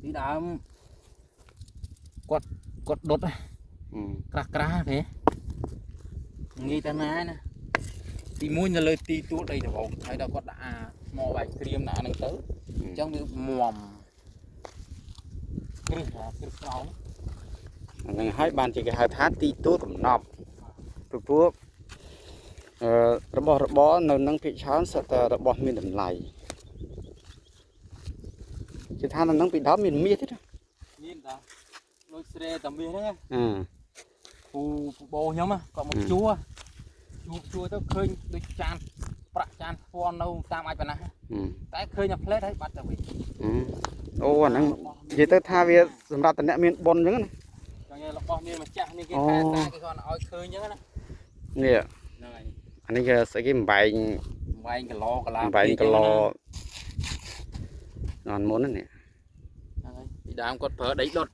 tí đám quật đốt này cra thế nghi ta ná nè tí mũi nhà lời tí tuốt đây là bóng hay là quật đã mò bạch cream đã nâng tới trong miệng mòm cái sáu nên hai bàn chỉ cái hai thát tí tốt cũng nọp phướcระบบនៅនឹងភាគច្រើនសិតតែរបស់មានតម្លៃគឺថានៅនឹងពីដើមមានមាសទៀតមានតាដូចស្រែតាមាសហ្នឹងពូបោខ្ញុំគាត់មកជួទៅឃើញដូចចានប្រាក់ចានពណ៌នៅតាមអាចប៉ុណ្ណាតែឃើញតែផ្លេតហើយបាត់ទៅវិញអូអាហ្នឹងនិយាយទៅថាវាសម្រាប់តអ្នកមានបុណ្យអញ្ចឹងណាចង់របស់មានម្ចាស់នេះគេខែតាគេគាត់ឲ្យឃើញអញ្ចឹងណានេះហ្នឹងហើយអានេះគេស្អីគេបំបែងគីឡូកន្លះនន់មុននេះហ្នឹងហើយពីដើមគាត់ប្រើដីដុត